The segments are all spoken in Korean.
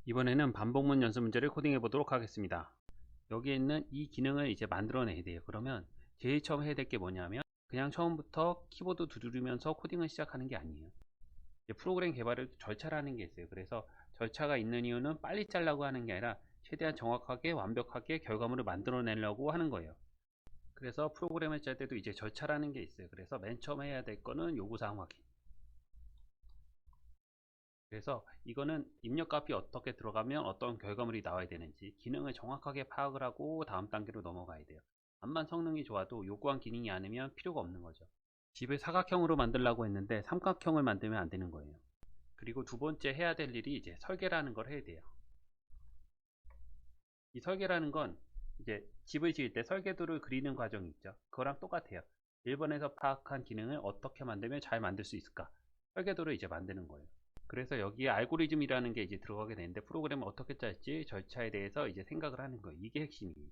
이번에는 반복문 연습 문제를 코딩해 보도록 하겠습니다. 여기에 있는 이 기능을 이제 만들어내야 돼요. 그러면 제일 처음 해야 될 게 뭐냐면 그냥 처음부터 키보드 두드리면서 코딩을 시작하는 게 아니에요. 이제 프로그램 개발을 절차라는 게 있어요. 그래서 절차가 있는 이유는 빨리 짜려고 하는 게 아니라 최대한 정확하게 완벽하게 결과물을 만들어내려고 하는 거예요. 그래서 프로그램을 짤 때도 이제 절차라는 게 있어요. 그래서 맨 처음 해야 될 거는 요구사항 확인. 그래서 이거는 입력값이 어떻게 들어가면 어떤 결과물이 나와야 되는지 기능을 정확하게 파악을 하고 다음 단계로 넘어가야 돼요. 암만 성능이 좋아도 요구한 기능이 아니면 필요가 없는 거죠. 집을 사각형으로 만들려고 했는데 삼각형을 만들면 안 되는 거예요. 그리고 두 번째 해야 될 일이 이제 설계라는 걸 해야 돼요. 이 설계라는 건 이제 집을 지을 때 설계도를 그리는 과정이 있죠. 그거랑 똑같아요. 1번에서 파악한 기능을 어떻게 만들면 잘 만들 수 있을까? 설계도를 이제 만드는 거예요. 그래서 여기에 알고리즘이라는 게 이제 들어가게 되는데 프로그램을 어떻게 짤지 절차에 대해서 이제 생각을 하는 거예요. 이게 핵심이에요.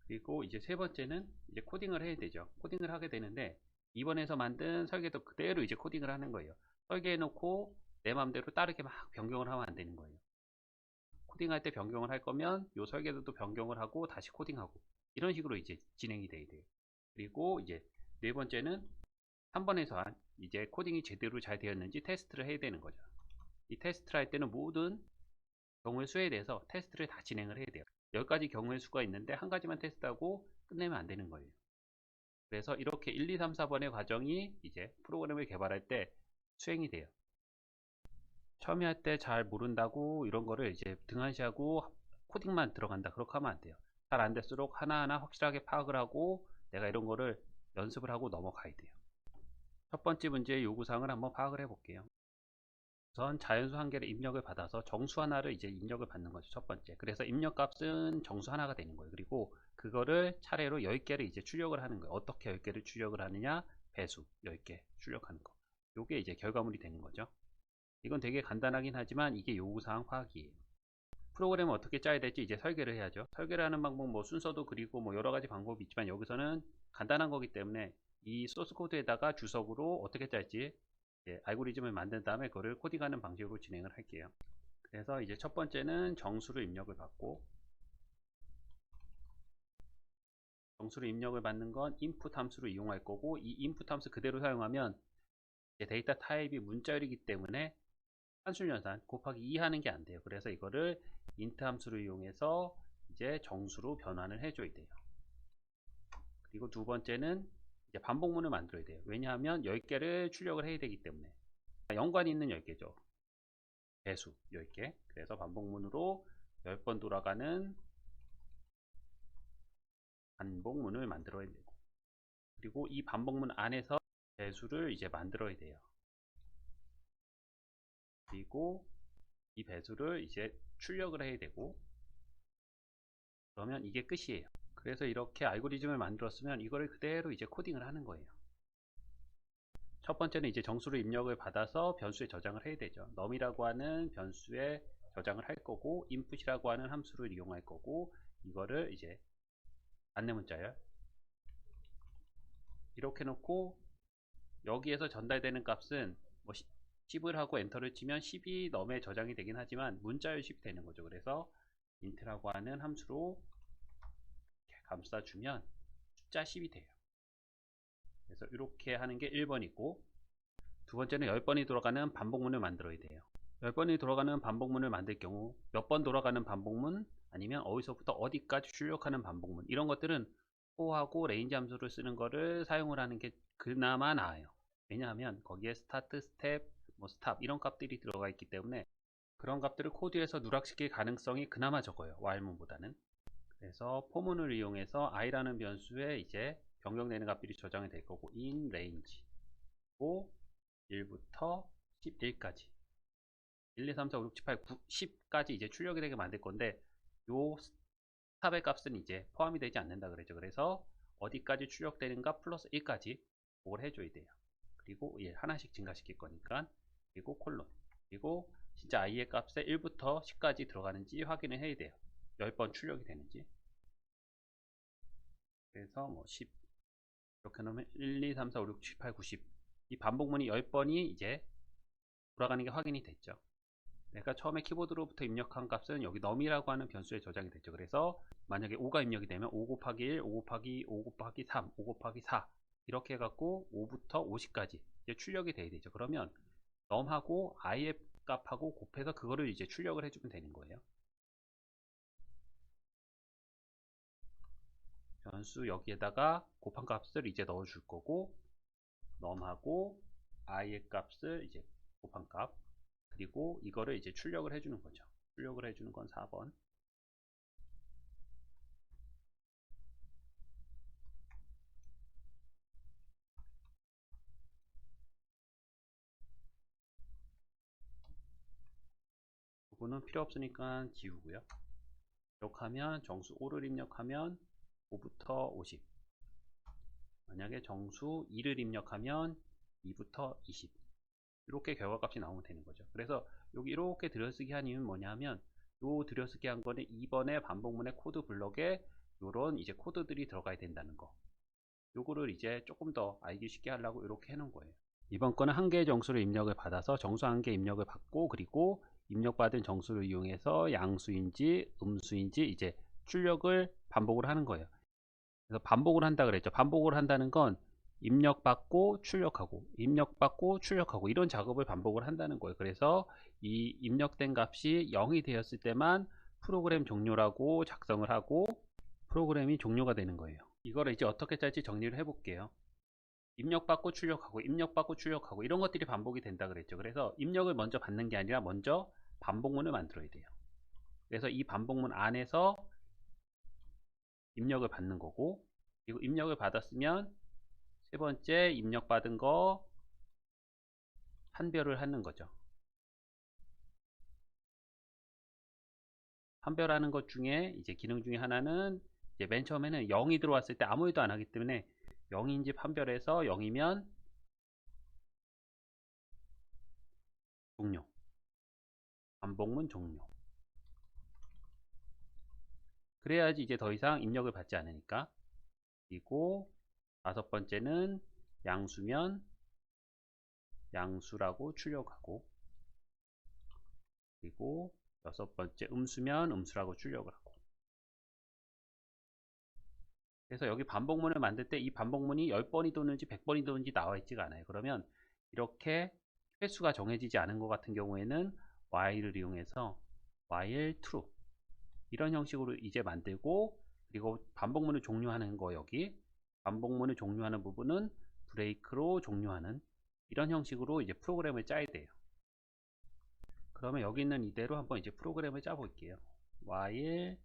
그리고 이제 세 번째는 이제 코딩을 해야 되죠. 코딩을 하게 되는데 2번에서 만든 설계도 그대로 이제 코딩을 하는 거예요. 설계해 놓고 내 마음대로 다르게 막 변경을 하면 안 되는 거예요. 코딩할 때 변경을 할 거면 요 설계도도 변경을 하고 다시 코딩하고 이런 식으로 이제 진행이 돼야 돼요. 그리고 이제 네 번째는 3번에서 한 이제 코딩이 제대로 잘 되었는지 테스트를 해야 되는 거죠. 이 테스트를 할 때는 모든 경우의 수에 대해서 테스트를 다 진행을 해야 돼요. 10가지 경우의 수가 있는데 한 가지만 테스트하고 끝내면 안 되는 거예요. 그래서 이렇게 1, 2, 3, 4번의 과정이 이제 프로그램을 개발할 때 수행이 돼요. 처음에 할 때 잘 모른다고 이런 거를 이제 등한시하고 코딩만 들어간다 그렇게 하면 안 돼요. 잘 안 될수록 하나하나 확실하게 파악을 하고 내가 이런 거를 연습을 하고 넘어가야 돼요. 첫 번째 문제의 요구사항을 한번 파악을 해 볼게요. 우선 자연수 한 개를 입력을 받아서 정수 하나를 이제 입력을 받는 거죠. 첫 번째. 그래서 입력값은 정수 하나가 되는 거예요. 그리고 그거를 차례로 10개를 이제 출력을 하는 거예요. 어떻게 10개를 출력을 하느냐? 배수 10개 출력하는 거. 요게 이제 결과물이 되는 거죠. 이건 되게 간단하긴 하지만 이게 요구사항 파악이에요. 프로그램을 어떻게 짜야 될지 이제 설계를 해야죠. 설계를 하는 방법 뭐 순서도 그리고 뭐 여러 가지 방법이 있지만 여기서는 간단한 거기 때문에 이 소스 코드에다가 주석으로 어떻게 짤지 알고리즘을 만든 다음에 그거를 코딩하는 방식으로 진행을 할게요. 그래서 이제 첫 번째는 정수를 입력을 받고 정수를 입력을 받는 건 input 함수를 이용할 거고 이 input 함수 그대로 사용하면 데이터 타입이 문자열이기 때문에 산술연산 곱하기 2 하는 게 안 돼요. 그래서 이거를 int 함수를 이용해서 이제 정수로 변환을 해줘야 돼요. 그리고 두 번째는 이제 반복문을 만들어야 돼요. 왜냐하면 10개를 출력을 해야 되기 때문에 연관이 있는 10개죠. 배수 10개. 그래서 반복문으로 10번 돌아가는 반복문을 만들어야 되고 그리고 이 반복문 안에서 배수를 이제 만들어야 돼요. 그리고 이 배수를 이제 출력을 해야 되고 그러면 이게 끝이에요. 그래서 이렇게 알고리즘을 만들었으면 이거를 그대로 이제 코딩을 하는 거예요. 첫 번째는 이제 정수를 입력을 받아서 변수에 저장을 해야 되죠. num이라고 하는 변수에 저장을 할 거고 input이라고 하는 함수를 이용할 거고 이거를 이제 안내문자열 이렇게 놓고 여기에서 전달되는 값은 뭐 10을 하고 엔터를 치면 10이 num에 저장이 되긴 하지만 문자열 10이 되는 거죠. 그래서 int라고 하는 함수로 감싸주면 숫자 10이 돼요. 그래서 이렇게 하는 게 1번이고 두 번째는 10번이 돌아가는 반복문을 만들어야 돼요. 10번이 돌아가는 반복문을 만들 경우 몇 번 돌아가는 반복문 아니면 어디서부터 어디까지 출력하는 반복문 이런 것들은 포하고 레인지 함수를 쓰는 거를 사용을 하는 게 그나마 나아요. 왜냐하면 거기에 스타트, 스텝, 뭐 스탑 이런 값들이 들어가 있기 때문에 그런 값들을 코드에서 누락시킬 가능성이 그나마 적어요. while문보다는. 그래서 포문을 이용해서 i라는 변수에 이제 변경되는 값들이 저장이 될 거고 in range 1부터 11까지 1, 2, 3, 4, 5, 6, 7, 8, 9, 10까지 이제 출력이 되게 만들 건데 요 스탑의 값은 이제 포함이 되지 않는다 그랬죠. 그래서 어디까지 출력되는가 플러스 1까지 그걸 해줘야 돼요. 그리고 하나씩 증가시킬 거니까 그리고 콜론 그리고 진짜 i의 값에 1부터 10까지 들어가는지 확인을 해야 돼요. 10번 출력이 되는지 그래서 뭐 10 이렇게 놓으면 1, 2, 3, 4, 5, 6, 7, 8, 9, 10 이 반복문이 10번이 이제 돌아가는 게 확인이 됐죠. 내가 처음에 키보드로부터 입력한 값은 여기 num이라고 하는 변수에 저장이 됐죠. 그래서 만약에 5가 입력이 되면 5 곱하기 1, 5 곱하기 5 곱하기 3, 5 곱하기 4 이렇게 해갖고 5부터 50까지 이제 출력이 돼야 되죠. 그러면 num하고 i의 값하고 곱해서 그거를 이제 출력을 해주면 되는 거예요. 변수 여기에다가 곱한 값을 이제 넣어줄 거고 num하고 i의 값을 이제 곱한 값 그리고 이거를 이제 출력을 해주는 거죠. 출력을 해주는 건 4번. 부분은 필요 없으니까 지우고요. 입력하면 정수 5를 입력하면 5부터 50. 만약에 정수 2를 입력하면 2부터 20. 이렇게 결과값이 나오면 되는 거죠. 그래서 여기 이렇게 들여쓰기 한 이유는 뭐냐면 요 들여쓰기 한 거는 2번의 반복문의 코드 블럭에 요런 이제 코드들이 들어가야 된다는 거. 요거를 이제 조금 더 알기 쉽게 하려고 이렇게 해놓은 거예요. 이번 거는 한 개의 정수를 입력을 받아서 정수 한 개 입력을 받고 그리고 입력받은 정수를 이용해서 양수인지 음수인지 이제 출력을 반복을 하는 거예요. 그래서 반복을 한다 그랬죠. 반복을 한다는 건 입력받고 출력하고 입력받고 출력하고 이런 작업을 반복을 한다는 거예요. 그래서 이 입력된 값이 0이 되었을 때만 프로그램 종료라고 작성을 하고 프로그램이 종료가 되는 거예요. 이거를 이제 어떻게 짤지 정리를 해 볼게요. 입력받고 출력하고 입력받고 출력하고 이런 것들이 반복이 된다 그랬죠. 그래서 입력을 먼저 받는 게 아니라 먼저 반복문을 만들어야 돼요. 그래서 이 반복문 안에서 입력을 받는 거고 그리고 입력을 받았으면 세 번째 입력받은 거 판별을 하는 거죠. 판별하는 것 중에 이제 기능 중에 하나는 이제 맨 처음에는 0이 들어왔을 때 아무 일도 안 하기 때문에 0인지 판별해서 0이면 종료. 반복문 종료. 그래야지 이제 더 이상 입력을 받지 않으니까. 그리고 다섯 번째는 양수면 양수라고 출력하고 그리고 여섯 번째 음수면 음수라고 출력을 하고 그래서 여기 반복문을 만들 때 이 반복문이 10번이 도는지 100번이 도는지 나와 있지가 않아요. 그러면 이렇게 횟수가 정해지지 않은 것 같은 경우에는 while을 이용해서 while true 이런 형식으로 이제 만들고 그리고 반복문을 종료하는 거 여기 반복문을 종료하는 부분은 브레이크로 종료하는 이런 형식으로 이제 프로그램을 짜야 돼요. 그러면 여기 있는 이대로 한번 이제 프로그램을 짜 볼게요. while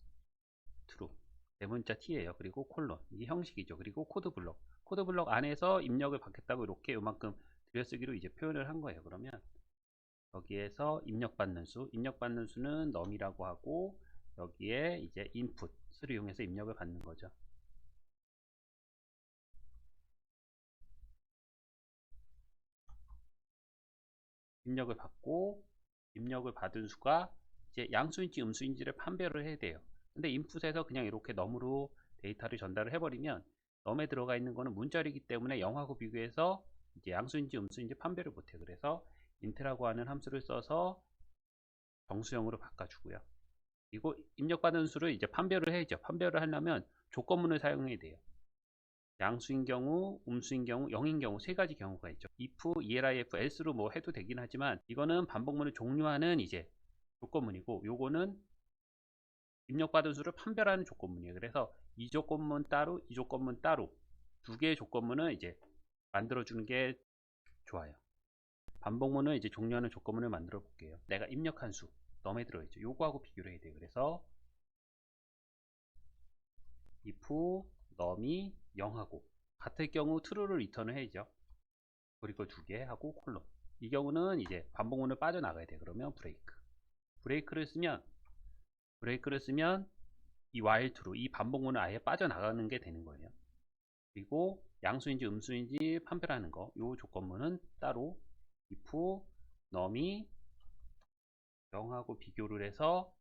true 대문자 t예요. 그리고 콜론 이게 형식이죠. 그리고 코드 블록 안에서 입력을 받겠다고 이렇게 요만큼 들여쓰기로 이제 표현을 한 거예요. 그러면 여기에서 입력받는 수는 num이라고 하고 여기에 이제 input을 이용해서 입력을 받는 거죠. 입력을 받고 입력을 받은 수가 이제 양수인지 음수인지를 판별을 해야 돼요. 근데 인풋에서 그냥 이렇게 num으로 데이터를 전달을 해버리면 num에 들어가 있는 거는 문자리이기 때문에 0하고 비교해서 이제 양수인지 음수인지 판별을 못해요. 그래서 int라고 하는 함수를 써서 정수형으로 바꿔주고요. 그리고 입력받은 수를 이제 판별을 해야죠. 판별을 하려면 조건문을 사용해야 돼요. 양수인 경우, 음수인 경우, 0인 경우 세 가지 경우가 있죠. if, elif, else로 뭐 해도 되긴 하지만 이거는 반복문을 종료하는 이제 조건문이고 요거는 입력받은 수를 판별하는 조건문이에요. 그래서 이 조건문 따로, 이 조건문 따로 두 개의 조건문을 이제 만들어주는 게 좋아요. 반복문을 이제 종료하는 조건문을 만들어 볼게요. 내가 입력한 수, num에 들어있죠. 요거하고 비교를 해야 돼요. 그래서 if num이 0하고 같을 경우 true를 리턴을 해야죠. 그리고 두 개 하고 콜론. 이 경우는 이제 반복문을 빠져나가야 돼. 그러면 브레이크를 쓰면 이 while true 이 반복문을 아예 빠져나가는 게 되는 거예요. 그리고 양수인지 음수인지 판별하는 거 요 조건문은 따로 if num이 0하고 비교를 해서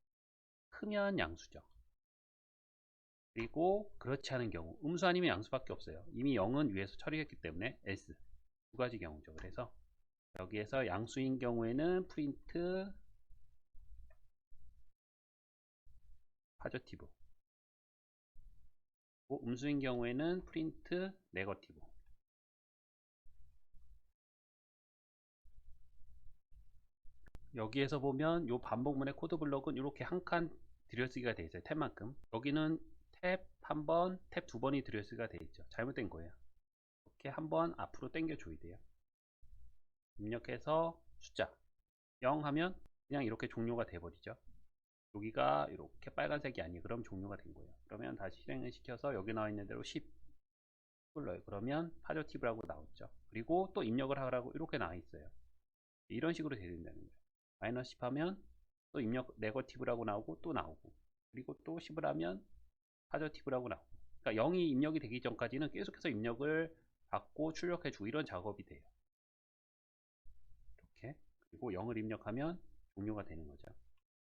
크면 양수죠. 그리고 그렇지 않은 경우 음수 아니면 양수밖에 없어요. 이미 0은 위에서 처리했기 때문에 else 두 가지 경우죠. 그래서 여기에서 양수인 경우에는 print 파저티브. 음수인 경우에는 프린트 네거티브. 여기에서 보면 이 반복문의 코드 블럭은 이렇게 한 칸 들여쓰기가 되어 있어요. 탭만큼. 여기는 탭 한 번, 탭 두 번이 들여쓰기가 되어 있죠. 잘못된 거예요. 이렇게 한 번 앞으로 당겨 줘야 돼요. 입력해서 숫자 0 하면 그냥 이렇게 종료가 돼 버리죠. 여기가 이렇게 빨간색이 아니에요. 그럼 종료가 된 거예요. 그러면 다시 실행을 시켜서 여기 나와 있는 대로 10 불러요. 그러면 파저티브라고 나왔죠. 그리고 또 입력을 하라고 이렇게 나와 있어요. 이런 식으로 돼야 된다는 거예요. 마이너스 10 하면 또 입력 네거티브라고 나오고 또 나오고, 그리고 또 10을 하면 파저티브라고 나오고. 그러니까 0이 입력이 되기 전까지는 계속해서 입력을 받고 출력해주고 이런 작업이 돼요. 이렇게. 그리고 0을 입력하면 종료가 되는 거죠.